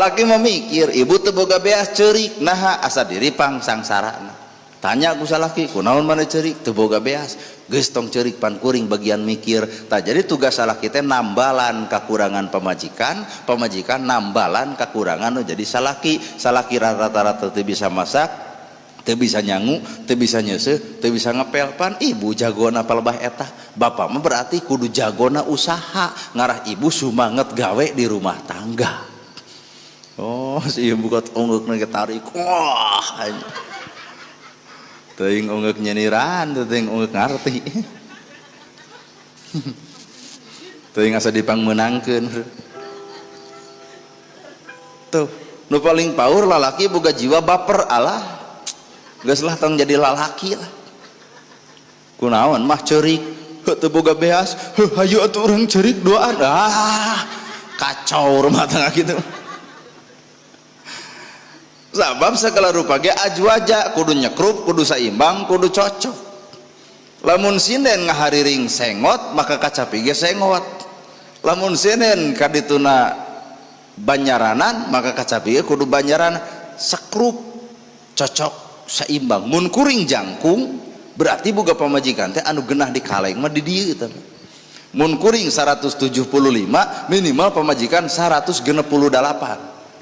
laki memikir ibu teu boga beas ceurik naha asa diri pang sangsarana. Tanya ku salaki kunaon mana ceurik teu boga beas geus tong ceurik pan kuring bagian mikir. Tah jadi tugas salaki teh nambalan kakurangan pamajikan, pamajikan nambalan kakurangan jadi salaki. Salaki rata-rata teu bisa masak, teu bisa nyangu, teu bisa nyeuseuh, teu bisa ngepel, pan ibu jagona palebah eta. Bapak mah berarti kudu jagona usaha, ngarah ibu sumanget gawe di rumah tangga. Oh si ibu kat ungeukna tarik, wah teuing ungeuk nyeniran, teuing ungeuk ngarti. Teuing asa dipangmeunangkeun. Tuh, nu paling paur lalaki boga jiwa baper alah. Geus lah tong jadi lalaki lah. Kunaon mah ceurik, heuh teu boga beas, heuh hayu atuh urang ceurik duaan. Ah, kacau rumah tangga kitu. Sabab segala rupa ge ajwaja kudu nyekrup, kudu saimbang, kudu cocok. Lamun sinden ngahariring sengot maka kacapi ge sengot. Lamun sinden kadituna banyaranan maka kacapi ge kudu banyaran sekrup, cocok, saimbang. Mun kuring jangkung berarti boga pamajikan teh anu genah di kaleng mah di dieu teh. Mun kuring 175 minimal pamajikan 168.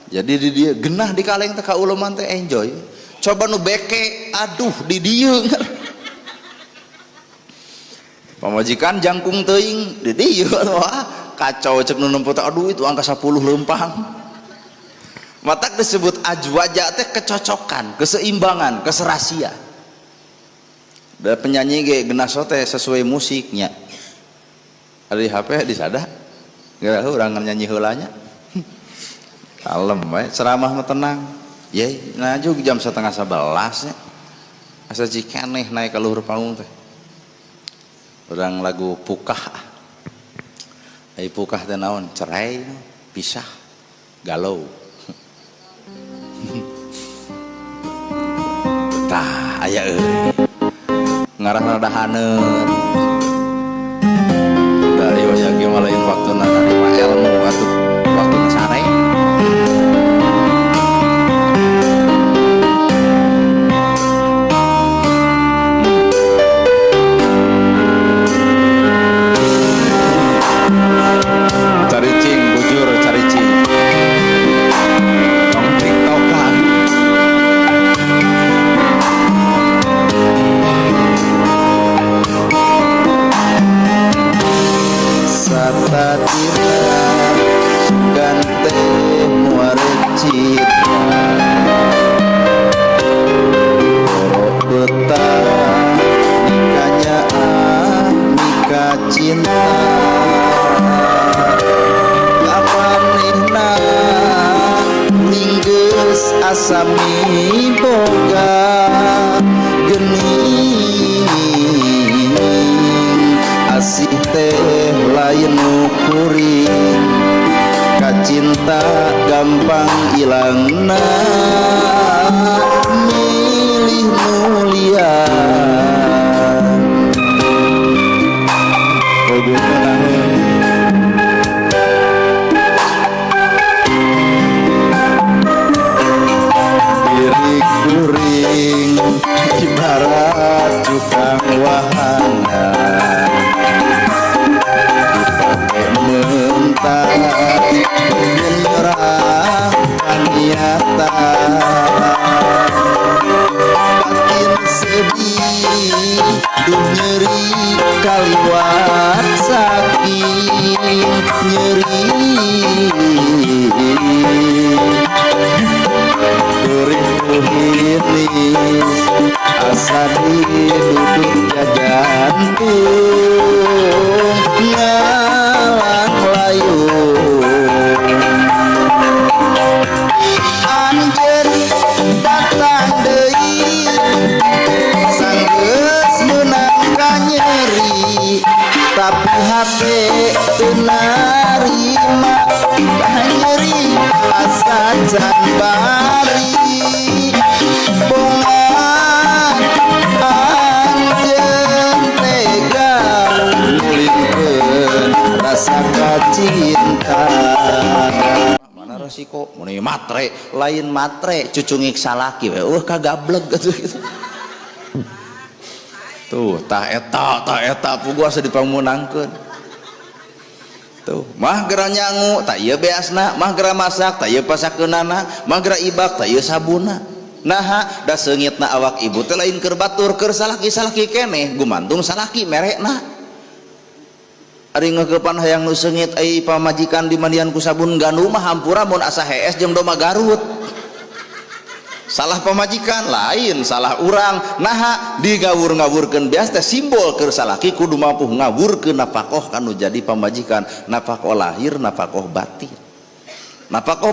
Jadi di dia genah di kaleng teh ka uleman teh enjoy. Coba nu beke, aduh di dieu. Pamajikan jangkung teuing di dieu wah kacau cek nu nempo teh aduh itu angka 10 lempang. Matak disebut ajwaja teh kecocokan, keseimbangan, keserasian. Da penyanyi ge genah teh sesuai musiknya. Ada di HP disada. Geura urang nyanyi heulanya. Kalem we, ceramah mah tenang. Ye, nah juga jam 10:30 nya. Asa cikeneh naik ka luhur panggung teh. Urang lagu pukah. Ai pukah teh naon? Cerai, pisah, galau. Tah aya euy. Ngarah radahaneun. Da ieu nya ge lain waktuna nerima ilmu atuh waktuna sare. Caricing bujur caricing. Tong tiktokan. Satatira gante muare citra beta nikahnya nikah cinta kapanihna ninggeus asami boga geuning asih teh lain kuring kacinta gampang ilangna milih mulia diri kuring ibarat tukang wahana mentah menyerahkan niatan batin sedih duh nyeri kaliwat saking nyeri gurih kuhinis asa duduk jajantung ngalang layung anjeun datang deui sanggeus meunang ka nyeri tapi hate teu narima nyeri resiko mun matre lain matre cucungik salaki we kagableg gitu. Tuh tah eta puguh asa dipamunangkeun tuh mah gera nyangu tak ieu beasna mah gera masak tak ieu pasakeunana mah gera ibak tak ieu sabuna naha da seungitna awak ibu teh lain keur batur keur salaki-salaki keneh gumantung salaki merekna ari ngeukepan hayang nu seungit ai pamajikan dimandian ku sabun gandum mah hampura mun asa hees jeung doma Garut salah pamajikan lain salah urang naha digawur-ngawurkeun bias teh simbol keur salaki kudu mampu ngawurkeun napakoh kanu jadi pamajikan napakoh lahir napakoh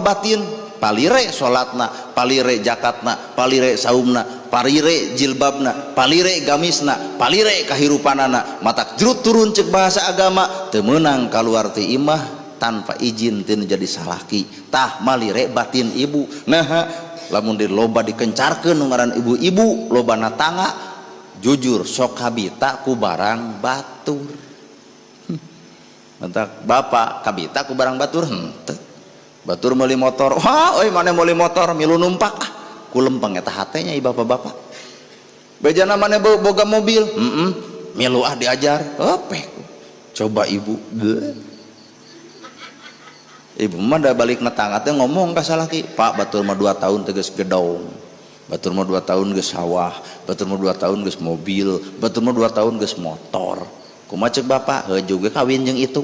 batin palire salatna palire zakatna palire saumna palire jilbabna palire gamisna palire kahirupanana matak jerut turun cek bahasa agama teu meunang kaluar ti imah tanpa izin teu jadi salaki tah malire batin ibu naha lamun di loba dikencarkeun nu ngaran ibu-ibu lobana tangga jujur sok kabita ku barang batur mantak bapak kabita ku barang batur henteu batur meuli motor wah euy maneh meuli motor milu numpak ku lempeng eta hatenya ieu bapak-bapak bejana maneh boga mobil milu diajar opeh coba ibu ibu mah da balik na tangga teh ngomong ka salaki pak batur mah 2 tahun teh geus gedong batur mah 2 tahun geus sawah batur mah 2 tahun geus mobil batur mah 2 tahun geus motor kumaha ceuk bapak heuh ge kawin jeung itu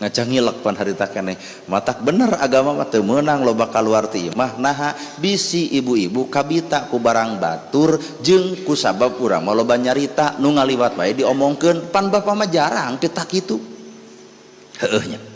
ngaca ngilek pan harita keneh matak bener agama mah teu meunang loba kaluar ti imah naha bisi ibu-ibu kabita ku barang batur jeung ku sabab urang mah loba nyarita nu ngaliwat bae diomongkeun pan bapak mah jarang teu tak kitu heueuh nya